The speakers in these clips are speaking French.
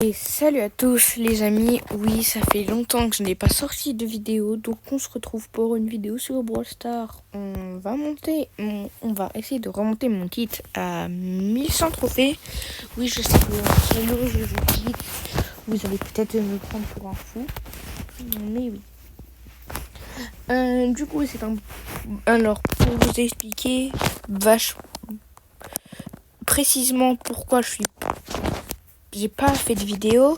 Et salut à tous les amis, oui ça fait longtemps que je n'ai pas sorti de vidéo, donc on se retrouve pour une vidéo sur Brawl Stars. On va essayer de remonter mon kit à 1100 trophées. Oui je sais que solo je joue kit, vous allez peut-être me prendre pour un fou, mais oui. Du coup c'est un... Alors pour vous expliquer précisément pourquoi j'ai pas fait de vidéo.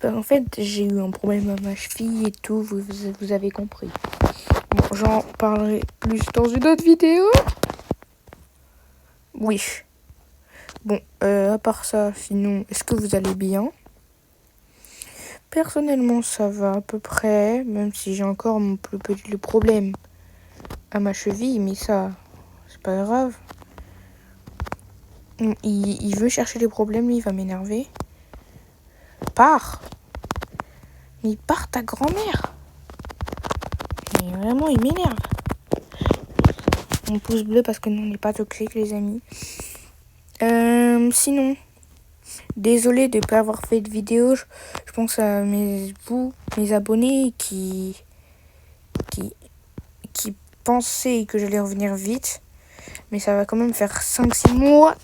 En fait, j'ai eu un problème à ma cheville et tout, vous avez compris. Bon, j'en parlerai plus dans une autre vidéo. Oui. Bon, à part ça, sinon, est-ce que vous allez bien? Personnellement, ça va à peu près, même si j'ai encore mon plus petit problème à ma cheville, mais ça, c'est pas grave. Il veut chercher les problèmes, lui, il va m'énerver. Pars! Mais pars ta grand-mère! Mais vraiment, il m'énerve. Mon pouce bleu parce que nous, on n'est pas toxiques, les amis. Sinon, désolé de ne pas avoir fait de vidéo. Je pense à mes abonnés qui pensaient que j'allais revenir vite. Mais ça va quand même faire 5-6 mois.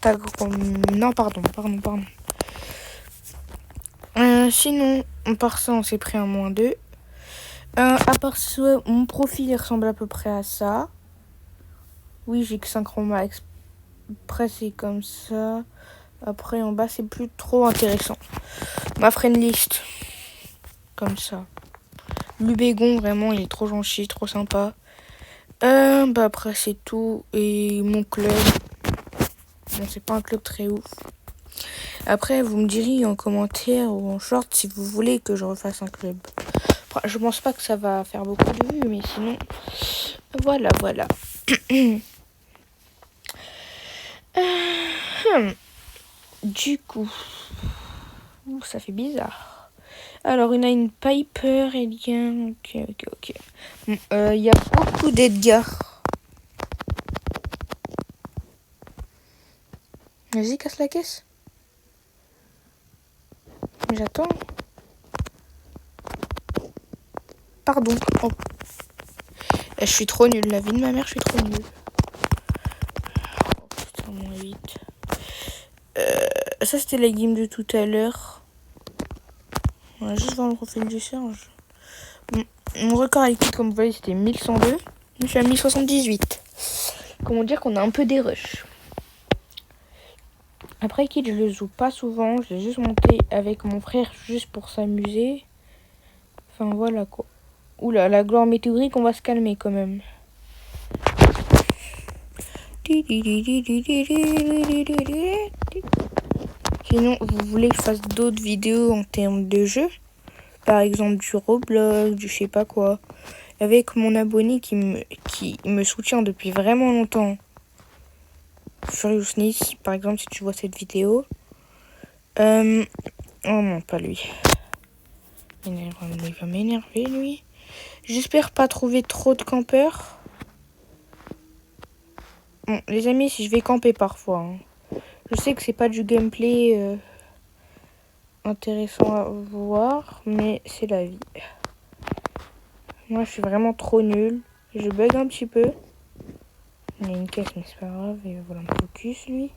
Non, pardon. Sinon, en part ça, on s'est pris un -2. À part ça, mon profil il ressemble à peu près à ça. Oui, j'ai que 5 chroma exprès, c'est comme ça. Après, en bas, c'est plus trop intéressant. Ma friend list, comme ça. Lubégon, vraiment, il est trop gentil, trop sympa. Après, c'est tout. Et mon club. Bon, c'est pas un club très ouf. Après, vous me direz en commentaire ou en short si vous voulez que je refasse un club. Après, je pense pas que ça va faire beaucoup de vues, mais sinon, voilà. Du coup, ça fait bizarre. Alors, il a une Piper, Edgar. Ok. Il y a beaucoup d'Edgar. Vas-y, casse la caisse. J'attends. Pardon. Oh. Je suis trop nulle. La vie de ma mère, je suis trop nulle. Oh putain, -8. Ça, c'était la game de tout à l'heure. On va juste voir le profil du Serge. Mon record avec kit, comme vous voyez, c'était 1102. Je suis à 1078. Comment dire qu'on a un peu des rushs. Après kit, je le joue pas souvent. Je l'ai juste monté avec mon frère juste pour s'amuser. Enfin, voilà quoi. Oula, la gloire météorique, on va se calmer quand même. Sinon, vous voulez que je fasse d'autres vidéos en termes de jeu? Par exemple, du Roblox, du je sais pas quoi. Avec mon abonné qui me soutient depuis vraiment longtemps. Furiousness, par exemple, si tu vois cette vidéo. Oh non, pas lui. Il va m'énerver, lui. J'espère pas trouver trop de campeurs. Bon, les amis, si je vais camper parfois. Hein. Je sais que c'est pas du gameplay intéressant à voir, mais c'est la vie. Moi, je suis vraiment trop nul. Je bug un petit peu. Il y a une caisse, mais c'est pas grave. Il va vouloir me focus, lui.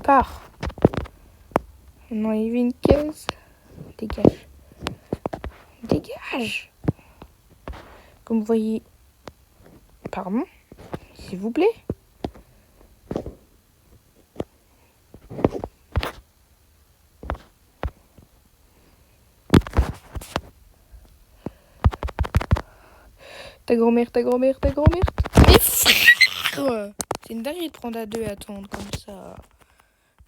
Pars. Non, il y avait une caisse. Dégage. Comme vous voyez... Pardon, s'il vous plaît. Ta grand-mère. Mais frère, c'est une dinguerie de prendre à 2 et attendre comme ça.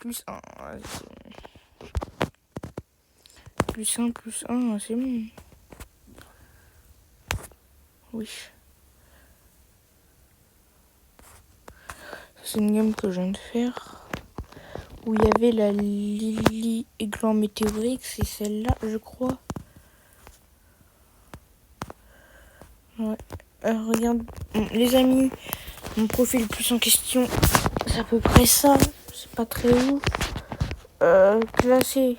+1. +1, c'est bon. Oui. C'est une game que je viens de faire. Où il y avait la Lily Aiglan météorique. C'est celle-là, je crois. Ouais. Regarde. Les amis, mon profil plus en question, c'est à peu près ça. C'est pas très ouf. Classé.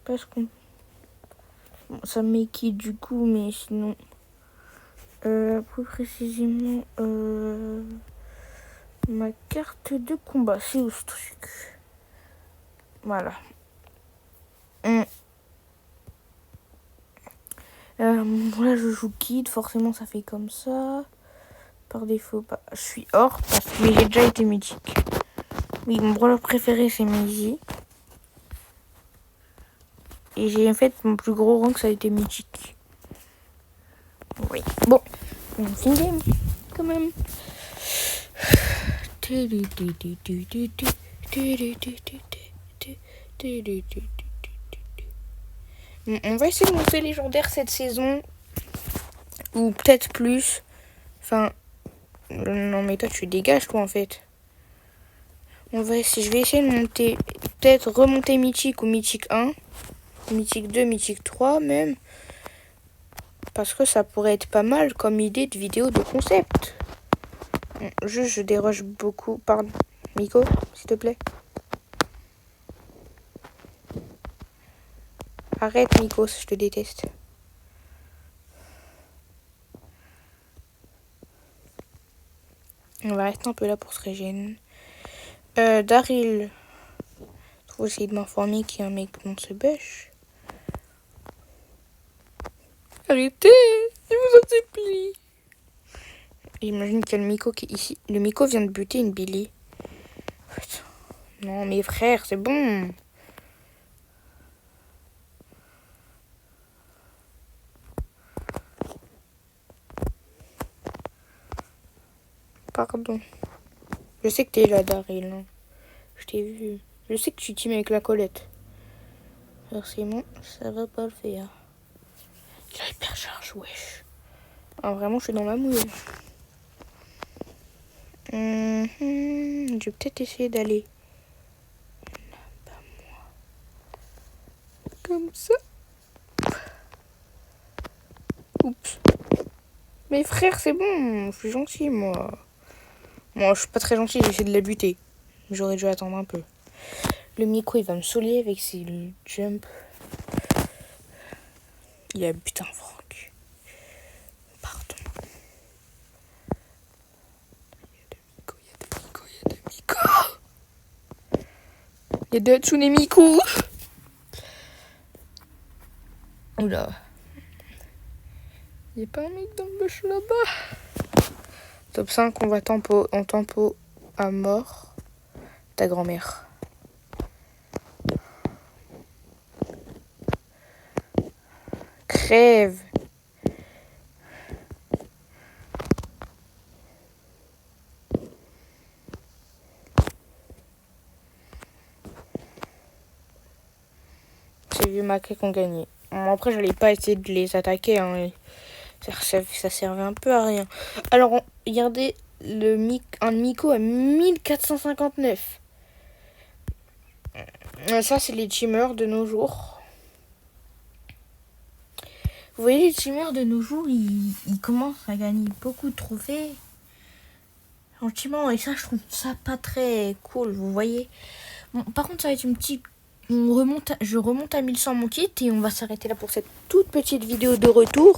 Parce qu'on... Bon, ça met qui du coup, mais sinon... plus précisément... ma carte de combat, c'est où ce truc? Voilà. Là, je joue Kid, forcément, ça fait comme ça. Par défaut, bah, je suis hors, mais j'ai déjà été mythique. Oui, mon brawler préféré, c'est Maisy. Et j'ai en fait mon plus gros rank, ça a été mythique. Oui. Bon, on finit game, quand même. On va essayer de monter légendaire cette saison. Ou peut-être plus. Enfin, non mais toi tu dégages toi en fait. Je vais essayer de monter, peut-être remonter mythique ou mythique 1. Mythique 2, mythique 3 même. Parce que ça pourrait être pas mal comme idée de vidéo de concept. Juste je déroge beaucoup. Pardon. Miko, s'il te plaît. Arrête Miko, je te déteste. On va rester un peu là pour se régénérer. Daryl. Faut essayer de m'informer qu'il y a un mec dans ce bush. Arrêtez, je vous en supplie. J'imagine qu'il y a le Miko qui est ici. Le Miko vient de buter une Billy. Non mais frère, c'est bon. Pardon. Je sais que t'es là, Daryl. Hein. Je t'ai vu. Je sais que tu teames avec la Colette. Forcément, ça va pas le faire. Il a hypercharge, wesh. Ah, vraiment, je suis dans la mouille. Je vais peut-être essayer d'aller. Pas moi. Comme ça. Oups. Mais frère, c'est bon. Je suis gentil, moi. Moi, je suis pas très gentil. J'essaie de la buter. J'aurais dû attendre un peu. Le Miko, il va me saouler avec ses jumps. Il a buté un Franck. Pardon. Il y a deux Hatsune Miku. Oula. Il n'y a pas un mec dans le bush là-bas. Top 5, on va en tempo à mort. Ta grand-mère. Crève. C'est vieux maquets qu'on gagnait. Après, j'allais pas essayer de les attaquer. Hein. Ça servait un peu à rien. Alors, regardez un Miko à 1459. Ça, c'est les teamers de nos jours. Vous voyez, les teamers de nos jours, ils commencent à gagner beaucoup de trophées. Gentiment, et ça, je trouve ça pas très cool, vous voyez. Bon, par contre, ça va être une petite... Je remonte à 1100 mon kit et on va s'arrêter là pour cette toute petite vidéo de retour.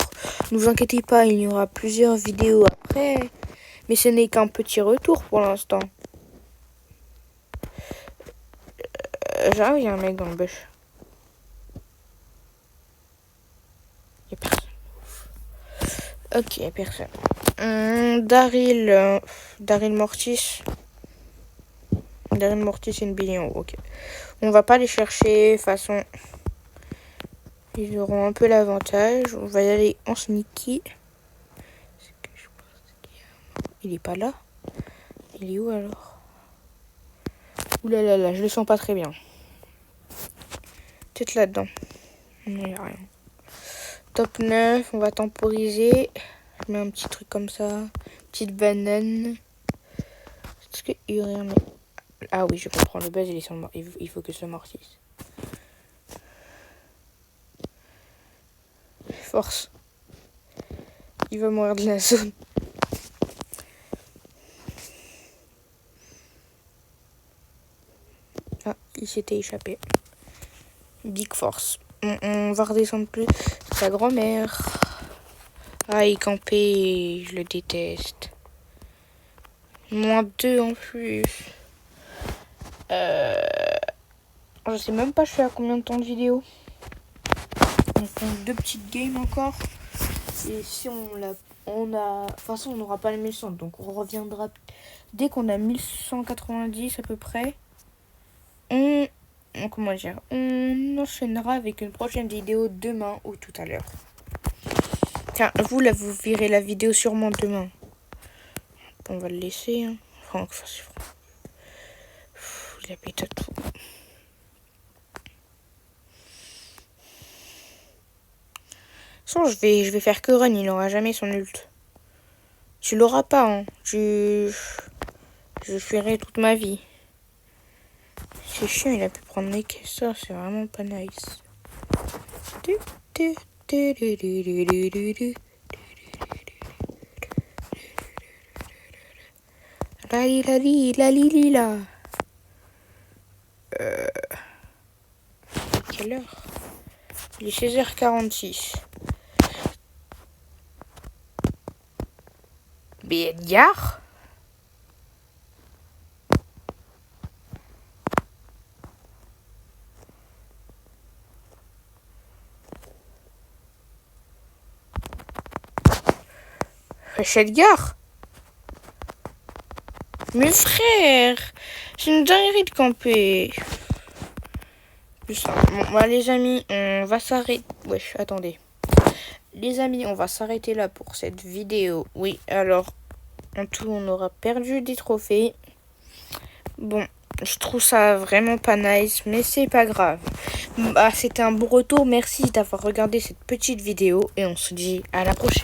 Ne vous inquiétez pas, il y aura plusieurs vidéos après. Mais ce n'est qu'un petit retour pour l'instant. J'arrive, il y a un mec dans le bush. Il n'y a personne. Ok, il n'y a personne. Daryl Mortis. Daryl Mortis, c'est une billion. Ok. On va pas les chercher. De toute façon, ils auront un peu l'avantage. On va y aller en sneaky. Il est pas là. Il est où alors? Ouh là là là, je le sens pas très bien. Peut-être là-dedans. Non, il n'y a rien. Top 9, on va temporiser. Je mets un petit truc comme ça. Petite banane. Est-ce qu'il y aurait un... Ah oui, je comprends. Le buzz, il est sur le il faut que je m'amortisse. Force. Il va mourir de la zone. Ah, il s'était échappé. Big Force. On va redescendre plus. Sa grand-mère. Ah, il campait, je le déteste. -2 en plus. Je sais même pas je suis à combien de temps de vidéo. On compte 2 petites games encore. Et si on a... De toute façon, on n'aura pas les 1100. Donc on reviendra dès qu'on a 1190 à peu près. Comment dire, on enchaînera avec une prochaine vidéo demain ou tout à l'heure. Tiens, vous là, vous verrez la vidéo sûrement demain. On va le laisser. Hein. Franck, il a pété tout. Sinon, je vais faire que run, il n'aura jamais son ult. Tu l'auras pas, hein. Je ferai toute ma vie. C'est chiant, il a pu prendre les caisses, ça, c'est vraiment pas nice. La. Quelle heure? Il est 16h46. Mais Edgar? Edgar? Mes frères, c'est une dinguerie de camper. Bon, bah, les amis, on va s'arrêter. Wesh, attendez. Les amis, on va s'arrêter là pour cette vidéo. Oui, alors, en tout, on aura perdu des trophées. Bon, je trouve ça vraiment pas nice, mais c'est pas grave. Bah, c'était un bon retour. Merci d'avoir regardé cette petite vidéo et on se dit à la prochaine.